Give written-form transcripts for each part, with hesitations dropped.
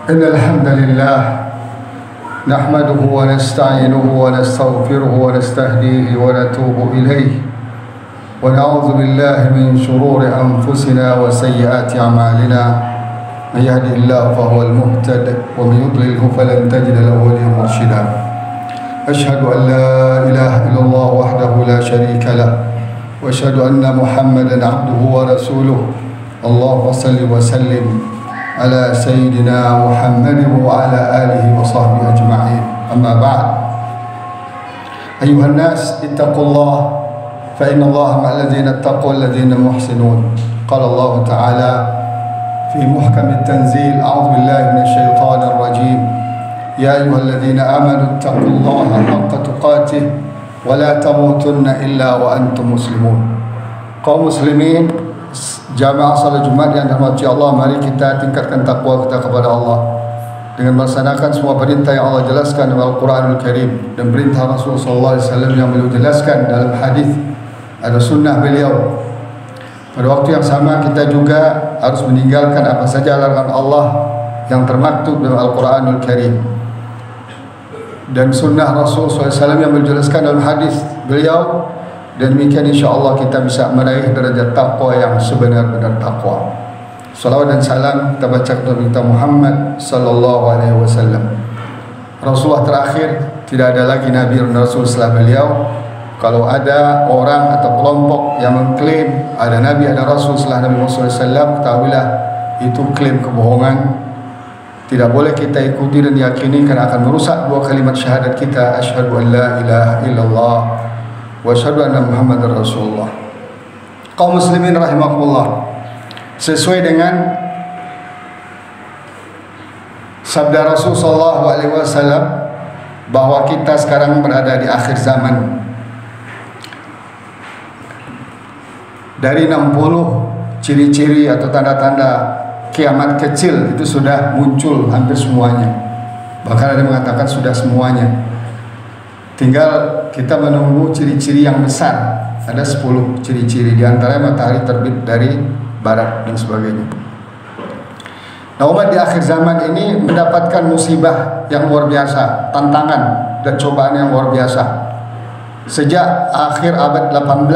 إن الحمد لله نحمده ونستعينه ونستغفره ونستهديه ونتوب إليه ونعوذ بالله من شرور أنفسنا وسيئات أعمالنا من يهده الله فهو المهتد ومن يضلله فلن تجد له وليا مرشدا أشهد أن لا إله إلا الله وحده لا شريك له وأشهد أن محمدا عبده ورسوله اللهم صل وسلم على سيدنا محمد وعلى آله وصحبه أجمعين أما بعد أيها الناس اتقوا الله فإن الله مع الذين اتقوا الذين محسنون قال الله تعالى في محكم التنزيل أعوذ بالله من الشيطان الرجيم يا أيها الذين آمنوا اتقوا الله حق تقاته ولا تموتن إلا وأنتم مسلمون. Kaum muslimin, jamaah salat Jumat yang dirahmati Allah, mari kita tingkatkan takwa kita kepada Allah dengan melaksanakan semua perintah yang Allah jelaskan dalam Al-Quranul Karim dan perintah Rasulullah SAW yang beliau jelaskan dalam hadis, ada sunnah beliau. Pada waktu yang sama kita juga harus meninggalkan apa saja larangan Allah yang termaktub dalam Al-Quranul Karim dan sunnah Rasulullah SAW yang menjelaskan dalam hadis beliau. Dan demikian insyaAllah kita bisa meraih derajat taqwa yang sebenar-benar taqwa. Salawat dan salam kita baca kepada kita Muhammad sallallahu alaihi wasallam. Rasulullah terakhir, tidak ada lagi Nabi dan Rasul setelah beliau. Kalau ada orang atau kelompok yang mengklaim ada Nabi ada Rasul setelah Nabi Muhammad SAW, ketahuilah itu klaim kebohongan. Tidak boleh kita ikuti dan yakini karena akan merusak dua kalimat syahadat kita, asyhadu an la ilaha illallah wa asyhadu anna Muhammadar Rasulullah. Kaum muslimin rahimakumullah, sesuai dengan sabda Rasul sallallahu alaihi wasallam bahwa kita sekarang berada di akhir zaman. Dari 60 ciri-ciri atau tanda-tanda kiamat kecil itu sudah muncul hampir semuanya. Bahkan ada yang mengatakan sudah semuanya. Tinggal kita menunggu ciri-ciri yang besar. Ada 10 ciri-ciri, di antaranya matahari terbit dari barat dan sebagainya. Nah, umat di akhir zaman ini mendapatkan musibah yang luar biasa, tantangan dan cobaan yang luar biasa. Sejak akhir abad 18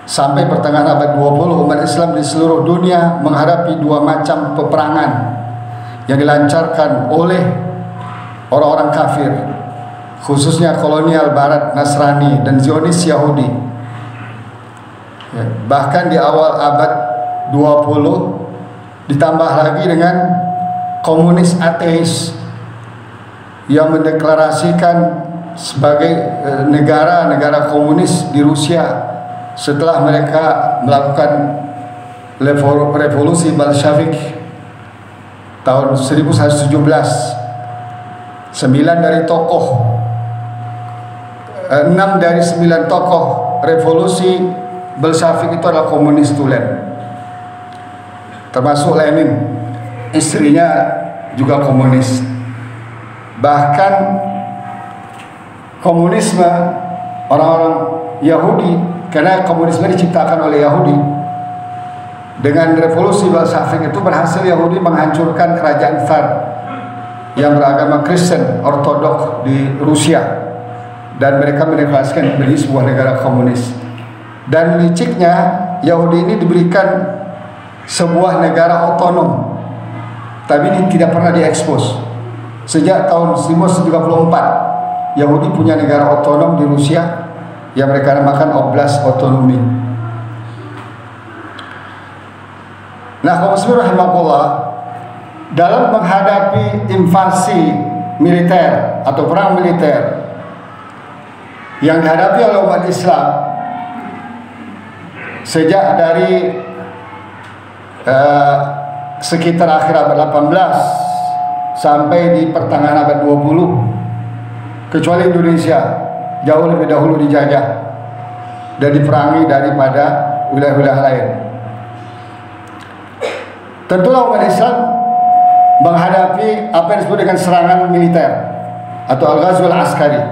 sampai pertengahan abad 20, umat Islam di seluruh dunia menghadapi dua macam peperangan yang dilancarkan oleh orang-orang kafir, khususnya kolonial barat Nasrani dan Zionis Yahudi. Bahkan di awal abad 20 ditambah lagi dengan komunis ateis yang mendeklarasikan sebagai negara komunis di Rusia setelah mereka melakukan revolusi Bolshevik tahun 1917. 6 dari 9 tokoh revolusi Bolshevik itu adalah komunis tulen, termasuk Lenin, istrinya juga komunis. Bahkan komunisme orang-orang Yahudi, karena komunisme diciptakan oleh Yahudi, dengan revolusi Bolshevik itu berhasil Yahudi menghancurkan kerajaan Tsar yang beragama Kristen Ortodok di Rusia, dan mereka mendeklarasikan menjadi sebuah negara komunis. Dan liciknya Yahudi ini diberikan sebuah negara otonom, tapi ini tidak pernah diekspos. Sejak tahun 1934 Yahudi punya negara otonom di Rusia yang mereka namakan Oblast Otonomi. Nah, kaum muslimin rahimakumullah, dalam menghadapi invasi militer atau perang militer yang dihadapi oleh umat Islam sejak dari sekitar akhir abad 18 sampai di pertengahan abad 20, kecuali Indonesia jauh lebih dahulu dijajah dan diperangi daripada wilayah-wilayah lain. Tentulah umat Islam menghadapi apa yang disebut dengan serangan militer atau al-ghazwul askari,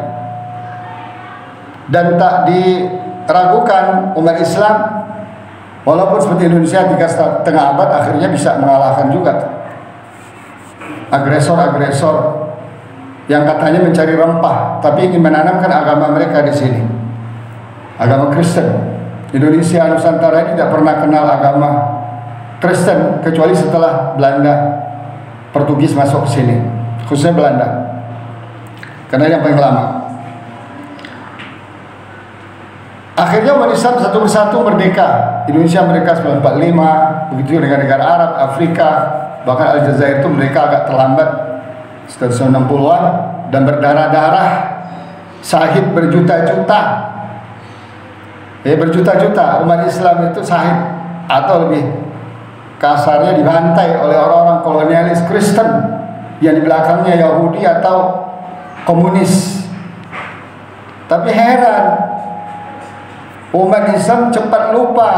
dan tak diragukan umat Islam walaupun seperti Indonesia 3,5 abad akhirnya bisa mengalahkan juga. agresor-agresor yang katanya mencari rempah, tapi ingin menanamkan agama mereka di sini, agama Kristen. Indonesia Nusantara ini tidak pernah kenal agama Kristen kecuali setelah Belanda, Portugis masuk ke sini, khususnya Belanda, karena yang paling lama. Akhirnya umat Islam satu persatu merdeka. Indonesia merdeka 1945, begitu negara-negara Arab, Afrika, bahkan Aljazair itu mereka agak terlambat setelah 60-an, dan berdarah-darah, syahid berjuta-juta. Berjuta-juta umat Islam itu syahid, atau lebih kasarnya dibantai oleh orang-orang kolonialis Kristen yang di belakangnya Yahudi atau komunis. Tapi heran, umat Islam cepat lupa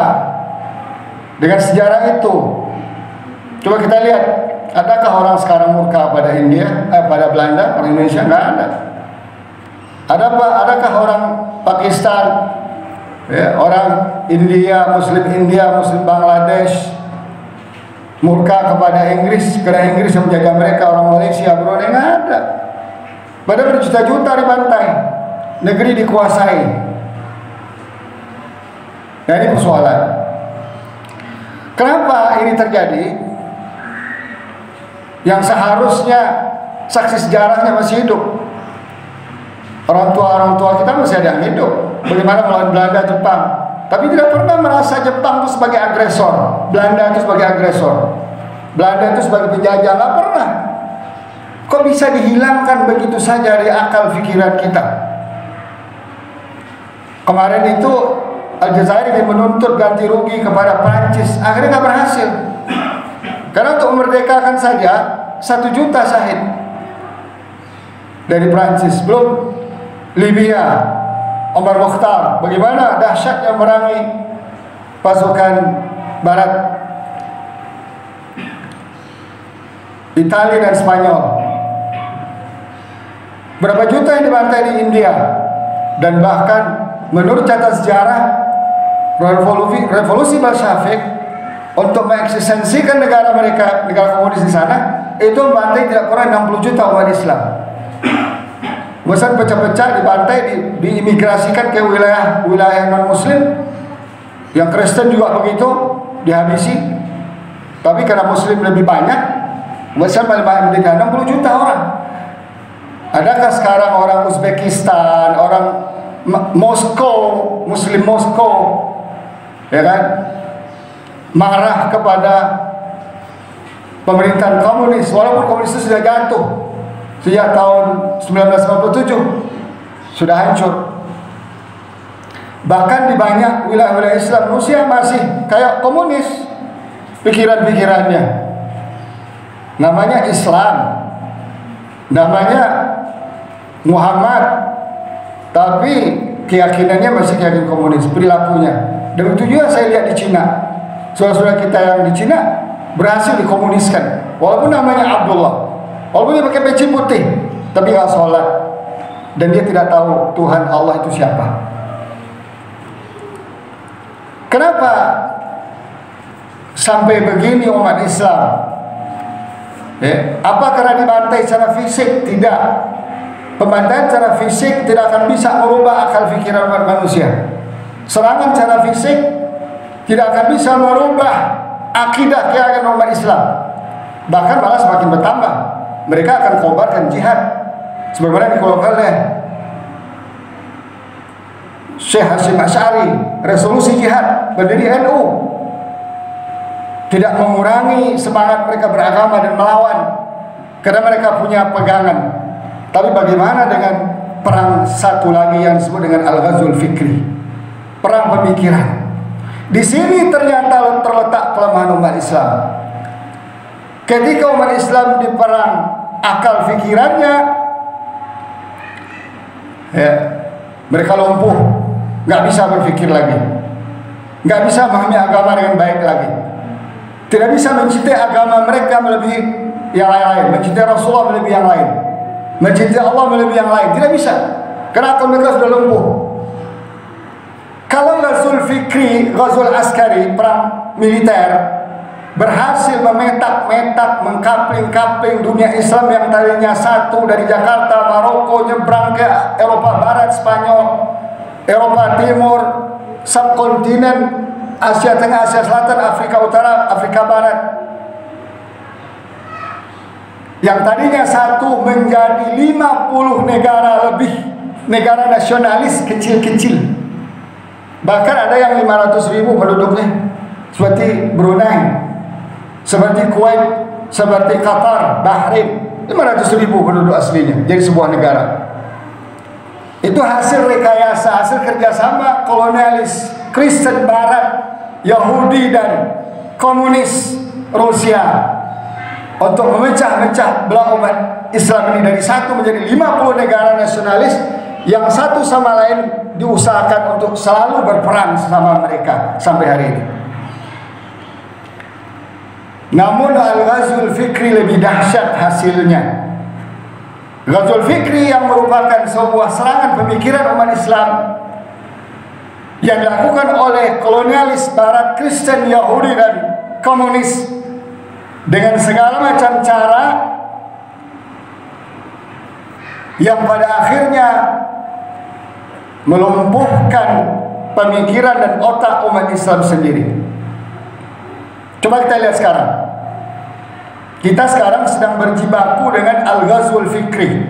dengan sejarah itu. Coba kita lihat, adakah orang sekarang murka pada pada Belanda, orang Indonesia? Nggak ada. Adakah orang Pakistan, orang India, Muslim Bangladesh murka kepada Inggris karena Inggris yang menjaga mereka, orang Malaysia, Brunei? Nggak ada. Padahal berjuta-juta dibantai, negeri dikuasai. Nah, ini persoalan. Kenapa ini terjadi? Yang seharusnya saksi sejarahnya masih hidup. Orang tua kita masih ada yang hidup. Bagaimana melawan Belanda, Jepang, tapi tidak pernah merasa Jepang itu sebagai agresor, Belanda itu sebagai agresor, Belanda itu sebagai penjajah. Nggak pernah. Kok bisa dihilangkan begitu saja dari akal pikiran kita? Kemarin itu Aljazair ingin menuntut ganti rugi kepada Prancis, akhirnya nggak berhasil. Karena untuk memerdekakan saja 1 juta syahid dari Prancis, belum Libya, Omar Mokhtar, bagaimana dahsyatnya merangi pasukan Barat, Italia dan Spanyol. Berapa juta yang dibantai di India, dan bahkan menurut catatan sejarah revolusi Bolshevik untuk mengeksistensikan negara mereka, negara komunis di sana, itu membantai tidak kurang 60 juta umat Islam. Bosan pecah-pecah, dibantai, diimigrasikan ke wilayah non Muslim. Yang Kristen juga begitu, dihabisi. Tapi karena Muslim lebih banyak, bosan paling banyak meninggal 60 juta orang. Adakah sekarang orang Uzbekistan, orang Moskow, Muslim Moskow, ya kan, marah kepada pemerintahan komunis, walaupun komunis itu sudah jatuh sejak tahun 1957, sudah hancur. Bahkan di banyak wilayah-wilayah Islam Rusia masih kayak komunis pikiran-pikirannya. Namanya Islam, namanya Muhammad, tapi keyakinannya masih keyakinan komunis, perilakunya. Dan itu juga saya lihat di Cina. Saudara-saudara kita yang di Cina berhasil dikomuniskan, walaupun namanya Abdullah, walaupun dia pakai peci putih, tapi nggak sholat, dan dia tidak tahu Tuhan Allah itu siapa. Kenapa sampai begini umat Islam? Apa karena dibantai secara fisik? Tidak. Pembantaian secara fisik tidak akan bisa merubah akal pikiran manusia. Serangan secara fisik tidak akan bisa merubah akidah keyakinan umat Islam. Bahkan malah semakin bertambah. Mereka akan kobarkan jihad, sebagaimana dikeluarkan oleh Syekh Hashim Asy'ari, resolusi jihad berdiri NU. Tidak mengurangi semangat mereka beragama dan melawan, karena mereka punya pegangan. Tapi bagaimana dengan perang satu lagi yang disebut dengan Al-Ghazwul Fikri, perang pemikiran? Di sini ternyata terletak kelemahan umat Islam. Ketika umat Islam diperang akal pikirannya, mereka lumpuh, nggak bisa berpikir lagi, nggak bisa memahami agama dengan baik lagi, tidak bisa mencintai agama mereka melebihi yang lain-lain, mencintai Rasulullah melebihi yang lain, mencintai Allah melebihi yang lain. Tidak bisa, karena akal mereka sudah lumpuh. Kalau Ghazwul Fikri, Ghazwul Askari, perang militer, berhasil memetak-metak, mengkapling-kapling dunia Islam yang tadinya satu dari Jakarta, Maroko, nyebrang ke Eropa Barat, Spanyol, Eropa Timur, subkontinen, Asia Tengah, Asia Selatan, Afrika Utara, Afrika Barat. Yang tadinya satu menjadi 50 negara lebih, negara nasionalis kecil-kecil. Bahkan ada yang 500.000 penduduknya, seperti Brunei, seperti Kuwait, seperti Qatar, Bahrain, 500.000 penduduk aslinya jadi sebuah negara. Itu hasil rekayasa, hasil kerjasama kolonialis Kristen Barat, Yahudi dan komunis Rusia untuk memecah-mecah belah umat Islam ini dari satu menjadi 50 negara nasionalis yang satu sama lain diusahakan untuk selalu berperang sama mereka sampai hari ini. Namun Al-Ghazwul Fikri lebih dahsyat hasilnya. Ghazwul Fikri yang merupakan sebuah serangan pemikiran umat Islam yang dilakukan oleh kolonialis Barat, Kristen, Yahudi dan komunis dengan segala macam cara yang pada akhirnya melumpuhkan pemikiran dan otak umat Islam sendiri. Coba kita lihat sekarang. Kita sekarang sedang berjibaku dengan Al-Ghazwul Fikri.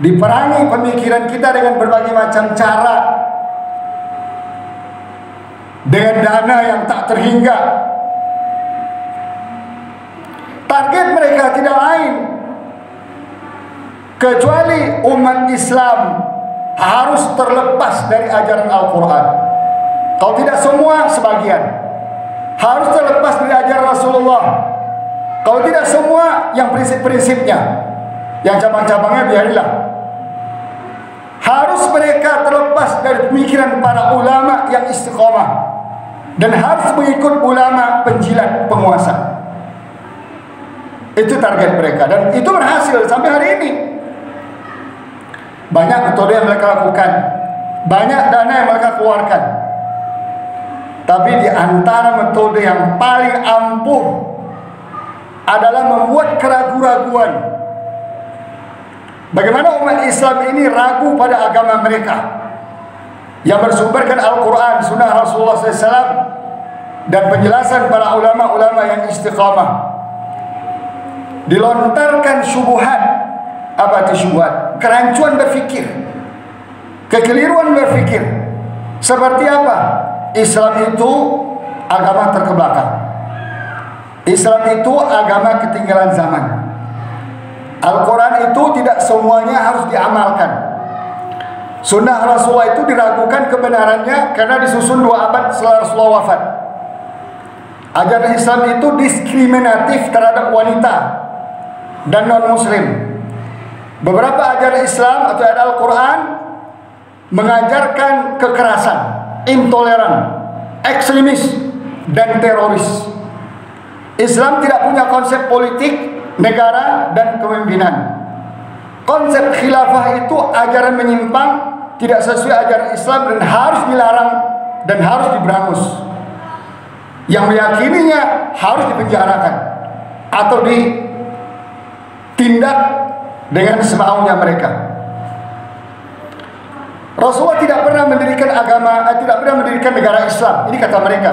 Diperangi pemikiran kita dengan berbagai macam cara, dengan dana yang tak terhingga. Target mereka tidak lain kecuali umat Islam harus terlepas dari ajaran Al-Quran. Kalau tidak semua, sebagian. Harus terlepas dari ajaran Rasulullah. Kalau tidak semua, yang prinsip-prinsipnya, yang cabang-cabangnya biarilah. Harus mereka terlepas dari pemikiran para ulama yang istiqomah dan harus mengikut ulama penjilat penguasa. Itu target mereka dan itu berhasil sampai hari ini. Banyak metode yang mereka lakukan, banyak dana yang mereka keluarkan. Tapi di antara metode yang paling ampuh adalah membuat keraguan-raguan. Bagaimana umat Islam ini ragu pada agama mereka yang bersumberkan Al-Quran, Sunnah Rasulullah SAW dan penjelasan para ulama-ulama yang istiqamah. Dilontarkan syubhat. Apa itu syubhat? Kerancuan berfikir, kekeliruan berfikir. Seperti apa? Islam itu agama terkebelakang. Islam itu agama ketinggalan zaman. Al-Quran itu tidak semuanya harus diamalkan. Sunnah Rasulullah itu diragukan kebenarannya karena disusun 2 abad setelah Rasulullah wafat. Ajaran Islam itu diskriminatif terhadap wanita dan non-muslim. Beberapa ajaran Islam atau ayat Al-Quran mengajarkan kekerasan, intoleran, ekstremis, dan teroris. Islam tidak punya konsep politik, negara, dan kepemimpinan. Konsep khilafah itu ajaran menyimpang, tidak sesuai ajaran Islam dan harus dilarang dan harus diberangus. Yang meyakininya harus dipenjarakan atau ditindak dengan semaunya mereka. Rasulullah tidak pernah mendirikan agama, tidak pernah mendirikan negara Islam. Ini kata mereka.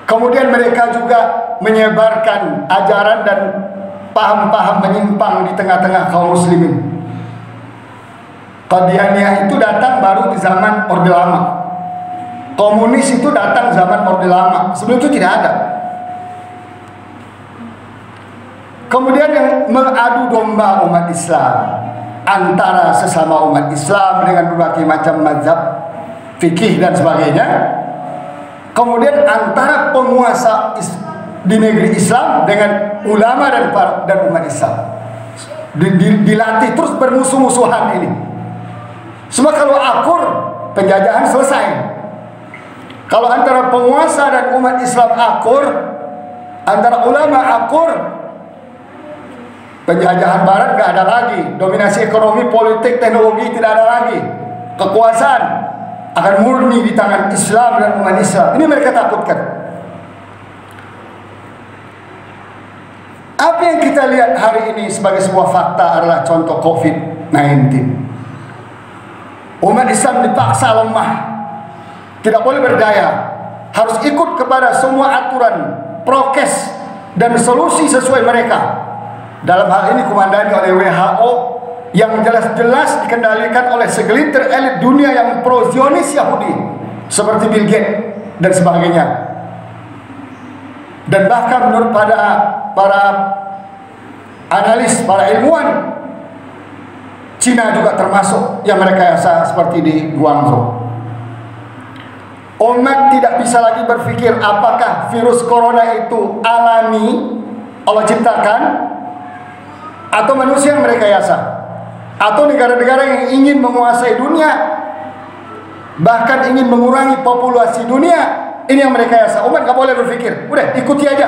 Kemudian mereka juga menyebarkan ajaran dan paham-paham menyimpang di tengah-tengah kaum muslimin. Qadianiyah itu datang baru di zaman Orde Lama. Komunis itu datang zaman Orde Lama. Sebelum itu tidak ada. Kemudian yang mengadu domba umat Islam antara sesama umat Islam dengan berbagai macam mazhab, fikih dan sebagainya. Kemudian antara penguasa di negeri Islam dengan ulama dan umat Islam dilatih terus bermusuh-musuhan ini. Semua kalau akur, penjajahan selesai. Kalau antara penguasa dan umat Islam akur, antara ulama akur, penjajahan Barat gak ada lagi. Dominasi ekonomi, politik, teknologi tidak ada lagi. Kekuasaan akan murni di tangan Islam dan umat Islam. Ini mereka takutkan. Apa yang kita lihat hari ini sebagai sebuah fakta adalah contoh COVID-19. Umat Islam dipaksa lemah, tidak boleh berdaya, harus ikut kepada semua aturan, prokes, dan solusi sesuai mereka. Dalam hal ini komandani oleh WHO yang jelas-jelas dikendalikan oleh segelintir elit dunia yang pro-Zionis Yahudi seperti Bill Gates dan sebagainya. Dan bahkan menurut para analis, para ilmuwan, Cina juga termasuk yang merekayasa seperti di Guangzhou. Umat tidak bisa lagi berpikir apakah virus corona itu alami, Allah ciptakan, atau manusia yang merekayasa, atau negara-negara yang ingin menguasai dunia, bahkan ingin mengurangi populasi dunia. Ini yang merekayasa. Umat gak boleh berpikir, udah ikuti aja.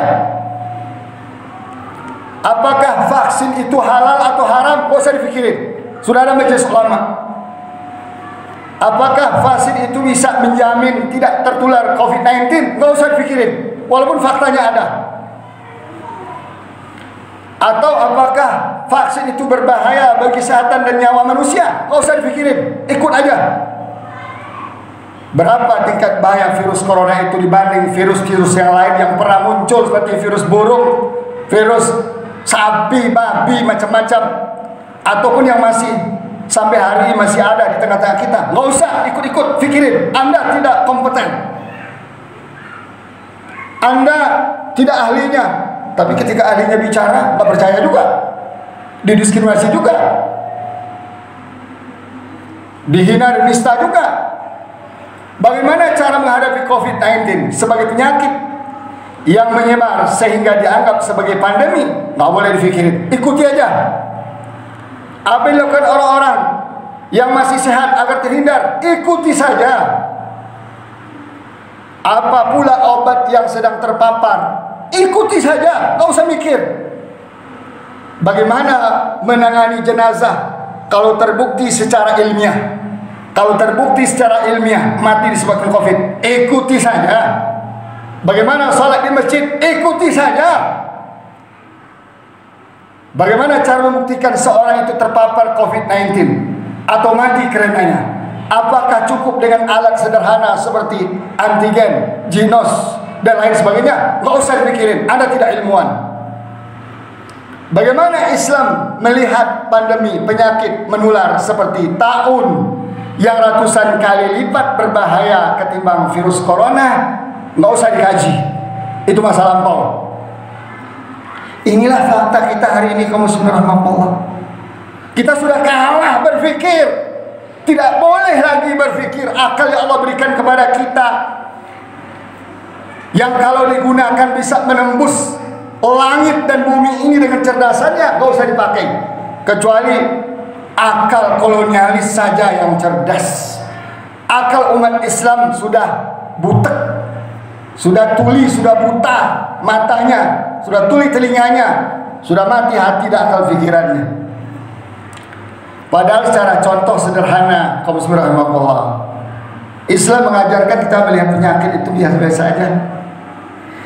Apakah vaksin itu halal atau haram? Gak usah dipikirin. Sudah ada majelis ulama. Apakah vaksin itu bisa menjamin tidak tertular COVID-19? Gak usah dipikirin, walaupun faktanya ada. Atau apakah vaksin itu berbahaya bagi kesehatan dan nyawa manusia? Gak usah dipikirin, ikut aja. Berapa tingkat bahaya virus corona itu dibanding virus-virus yang lain yang pernah muncul seperti virus burung, virus sapi, babi, macam-macam, ataupun yang masih sampai hari ini masih ada di tengah-tengah kita. Nggak usah ikut-ikut pikirin, Anda tidak kompeten, Anda tidak ahlinya. Tapi ketika ahlinya bicara, nggak percaya juga, didiskriminasi juga, dihina dan nista juga. Bagaimana cara menghadapi COVID-19 sebagai penyakit yang menyebar sehingga dianggap sebagai pandemi? Nggak boleh dipikirin, ikuti aja. Apa yang dilakukan orang-orang yang masih sehat agar terhindar? Ikuti saja. Apa pula obat yang sedang terpapar? Ikuti saja, nggak usah mikir. Bagaimana menangani jenazah kalau terbukti secara ilmiah? Kalau terbukti secara ilmiah mati disebabkan COVID, ikuti saja. Bagaimana sholat di masjid? Ikuti saja. Bagaimana cara membuktikan seorang itu terpapar COVID-19 atau mati karenanya? Apakah cukup dengan alat sederhana seperti antigen, ginos, dan lain sebagainya? Nggak usah dipikirin, Anda tidak ilmuwan. Bagaimana Islam melihat pandemi penyakit menular seperti taun yang ratusan kali lipat berbahaya ketimbang virus corona? Nggak usah dikaji, itu masa lampau. Inilah fakta kita hari ini, kaum muslimin rahimakumullah. Kita sudah kalah berpikir. Tidak boleh lagi berpikir akal yang Allah berikan kepada kita, yang kalau digunakan bisa menembus langit dan bumi ini dengan cerdasannya, gak usah dipakai. Kecuali akal kolonialis saja yang cerdas. Akal umat Islam sudah butek, sudah tuli, sudah buta matanya, sudah tuli telinganya, sudah mati hati dan akal pikirannya. Padahal secara contoh sederhana, kaum muslimin rahimakumullah, Islam mengajarkan kita melihat penyakit itu biasa-biasa aja.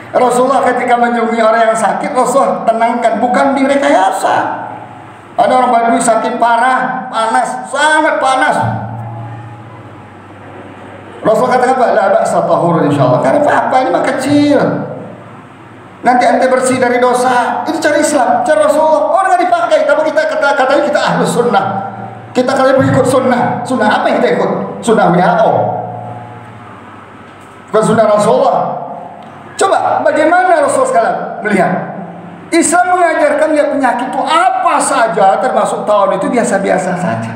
Rasulullah ketika menjumpai orang yang sakit, Rasulullah tenangkan, bukan direkayasa. Ada orang Badui sakit parah, panas, sangat panas. Rasulullah katakan, "La ba'sa tahur insyaallah." Karena apa ini mah kecil. Nanti ente bersih dari dosa. Itu cara Islam, cara Rasulullah. Orang nggak dipakai, tapi kita katanya kita ahlus sunnah. Kita kalian berikut sunnah. Sunnah apa yang kita ikut? Sunnah WHO, bukan sunnah Rasulullah. Coba bagaimana Rasulullah sekalian melihat? Islam mengajarkan lihat penyakit itu apa saja, termasuk tahun itu biasa-biasa saja.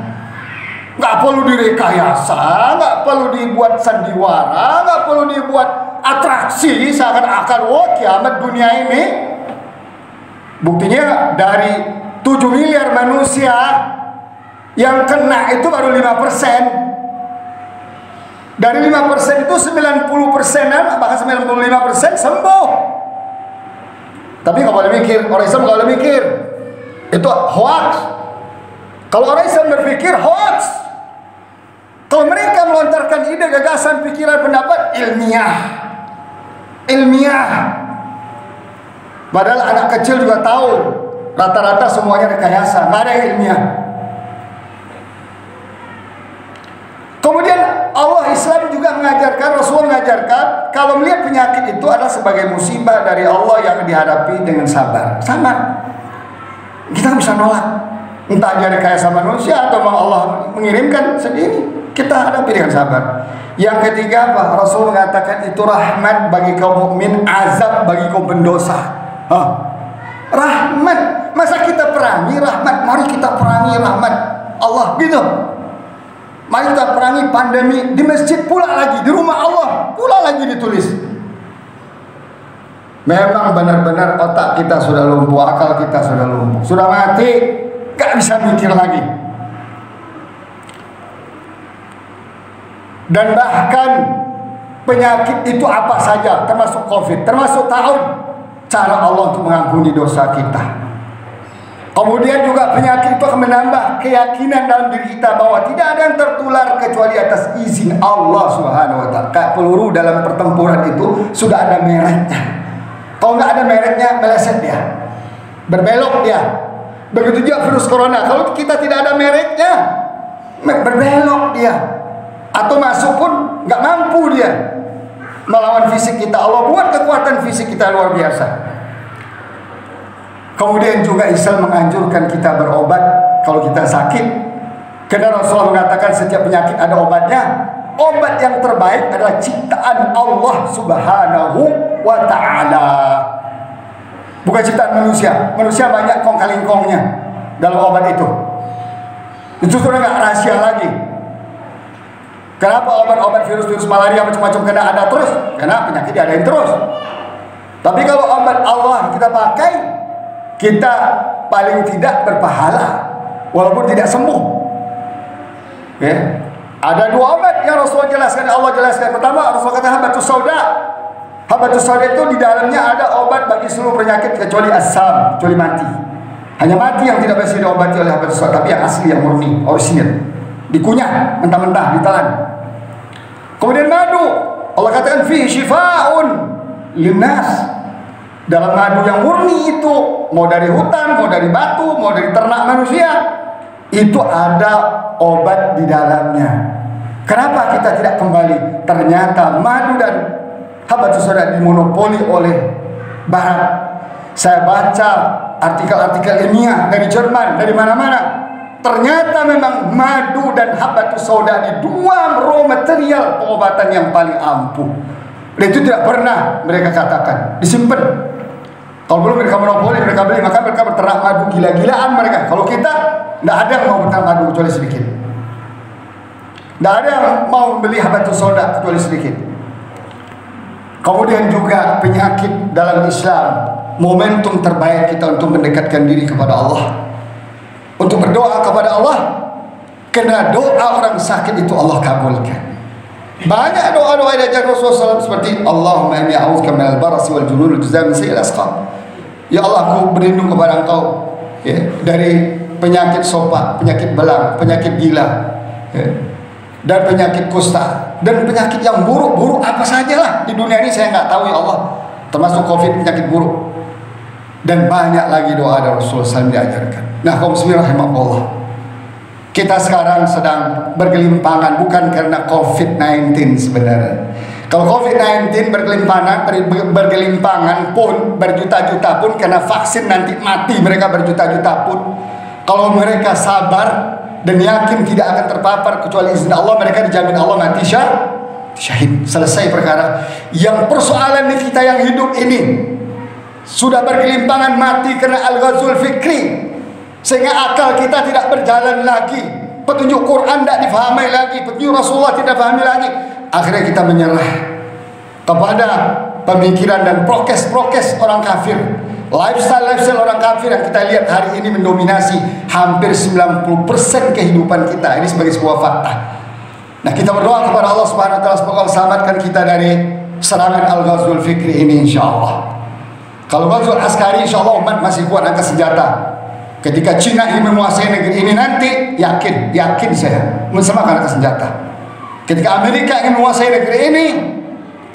Nggak perlu direkayasa, nggak perlu dibuat sandiwara, nggak perlu dibuat atraksi seakan-akan kiamat dunia ini. Buktinya dari 7 miliar manusia yang kena itu baru 5%. Dari 5% itu 90%-an, bahkan 95% sembuh. Tapi nggak boleh mikir, orang Islam nggak boleh mikir itu hoax. Kalau orang Islam berpikir hoax, Kalau mereka melontarkan ide, gagasan, pikiran, pendapat ilmiah. Padahal anak kecil juga tahu rata-rata semuanya rekayasa, nggak ada yang ilmiah. Kemudian Allah Islam juga mengajarkan, Rasul mengajarkan kalau melihat penyakit itu adalah sebagai musibah dari Allah yang dihadapi dengan sabar. Sama, kita bisa nolak, entah dia rekayasa manusia atau Allah mengirimkan sendiri, kita hadapi dengan sabar. Yang ketiga apa? Rasul mengatakan itu rahmat bagi kaum mukmin, azab bagi kaum pendosa. Rahmat, masa kita perangi rahmat? Mari kita perangi rahmat Allah gitu. Mari kita perangi pandemi di masjid pula lagi, di rumah Allah pula lagi ditulis. Memang benar-benar otak kita sudah lumpuh, akal kita sudah lumpuh, sudah mati, gak bisa mikir lagi. Dan bahkan penyakit itu apa saja, termasuk COVID, termasuk tahun, cara Allah untuk mengampuni dosa kita. Kemudian juga penyakit itu akan menambah keyakinan dalam diri kita bahwa tidak ada yang tertular kecuali atas izin Allah Subhanahu wa Ta'ala. Kayak peluru dalam pertempuran itu sudah ada mereknya. Kalau nggak ada mereknya, meleset dia, berbelok dia. Begitu juga virus corona. Kalau kita tidak ada mereknya, berbelok dia, atau masuk pun nggak mampu dia melawan fisik kita. Allah buat kekuatan fisik kita luar biasa. Kemudian juga Islam menganjurkan kita berobat kalau kita sakit. Karena Rasulullah mengatakan setiap penyakit ada obatnya. Obat yang terbaik adalah ciptaan Allah Subhanahu wa Ta'ala, bukan ciptaan manusia. Manusia banyak kong kali kongnya dalam obat itu. Itu sudah nggak rahasia lagi. Kenapa obat-obat virus-virus malaria macam-macam kena ada terus? Karena penyakit diadain terus. Tapi kalau obat Allah kita pakai, kita paling tidak berpahala walaupun tidak sembuh. Ya. Ada dua obat yang Rasulullah jelaskan, Allah jelaskan. Pertama, Rasulullah kata habatus sauda. Habatus sauda itu di dalamnya ada obat bagi seluruh penyakit kecuali asam, kecuali mati. Hanya mati yang tidak bisa diobati oleh habatus sauda, tapi yang asli, yang murni, orisinil. Dikunyah mentah-mentah, ditelan. Kemudian madu, Allah katakan fihi syifaun linnas. Dalam madu yang murni itu, mau dari hutan, mau dari batu, mau dari ternak manusia, itu ada obat di dalamnya. Kenapa kita tidak kembali? Ternyata madu dan habatus sauda dimonopoli oleh Barat. Saya baca artikel-artikel ilmiah dari Jerman, dari mana-mana. Ternyata memang madu dan habatus sauda di dua raw material pengobatan yang paling ampuh. Dan itu tidak pernah mereka katakan disimpan. Kalau belum mereka monopoli, mereka beli, maka mereka berternak madu gila-gilaan mereka. Kalau kita, tidak ada yang mau berternak madu kecuali sedikit. Tidak ada yang mau beli habatus sauda kecuali sedikit. Kemudian juga penyakit dalam Islam, momentum terbaik kita untuk mendekatkan diri kepada Allah, untuk berdoa kepada Allah. Karena doa orang sakit itu Allah kabulkan. Banyak doa-doa yang diajar Rasulullah SAW seperti Allahumma inni a'udzubika minal barasi wal junun wal juzam min sayyi'il asqam. Ya Allah, aku berlindung kepada Engkau ya, dari penyakit sopak, penyakit belang, penyakit gila ya, dan penyakit kusta dan penyakit yang buruk-buruk apa sajalah di dunia ini saya nggak tahu ya Allah, termasuk COVID, penyakit buruk. Dan banyak lagi doa dari Rasulullah SAW diajarkan. Nah, kaum muslimin rahimakumullah, kita sekarang sedang bergelimpangan bukan karena COVID-19 sebenarnya. Kalau COVID-19 bergelimpangan pun, berjuta-juta pun, karena vaksin nanti mati mereka berjuta-juta pun, kalau mereka sabar dan yakin tidak akan terpapar kecuali izin Allah, mereka dijamin Allah mati syahid. Selesai perkara. Yang persoalan kita yang hidup ini sudah bergelimpangan mati karena al-ghazul fikri, sehingga akal kita tidak berjalan lagi, petunjuk Quran tidak difahami lagi, petunjuk Rasulullah tidak difahami lagi. Akhirnya kita menyerah kepada pemikiran dan prokes orang kafir, lifestyle orang kafir yang kita lihat hari ini mendominasi hampir 90% kehidupan kita. Ini sebagai sebuah fakta. Nah, kita berdoa kepada Allah Subhanahu wa Ta'ala semoga Allah selamatkan kita dari serangan al-ghazul fikri ini, insya Allah. Kalau ghazul askari, insya Allah umat masih kuat angkat senjata. Ketika Cina ingin menguasai negeri ini nanti, yakin saya, bersama angkat senjata. Ketika Amerika ingin menguasai negeri ini,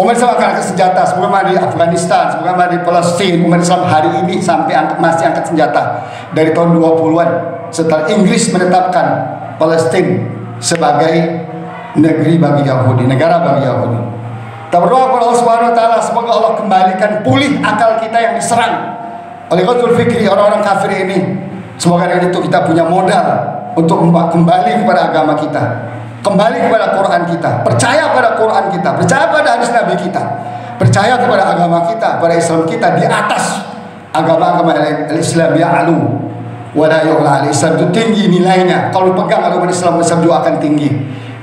umat Islam akan angkat senjata. Sebagaimana di Afghanistan, sebagaimana di Palestina, umat Islam hari ini sampai masih angkat senjata dari tahun 20-an setelah Inggris menetapkan Palestina sebagai negeri bagi Yahudi, negara bagi Yahudi. Kita berdoa kepada Allah Subhanahu wa taala semoga Allah kembalikan pulih akal kita yang diserang oleh Ghazul Fikri, orang-orang kafir ini. Semoga dengan itu kita punya modal untuk kembali kepada agama kita, kembali kepada Quran kita, percaya pada Quran kita, percaya pada hadis Nabi kita, percaya kepada agama kita, pada Islam kita di atas agama-agama Islam. Ya'lu wa la yu'la. Islam itu tinggi nilainya. Kalau dipegang oleh Islam, Islam juga akan tinggi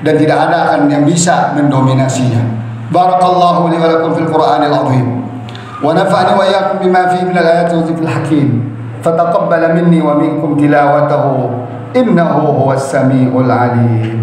dan tidak ada akan yang bisa mendominasinya. Barakallahu li wa lakum fil Qur'anil azim. ونفعني وإياكم بما فيه من الآيات والذكر الحكيم فتقبل مني ومنكم تلاوته إنه هو السميع العليم.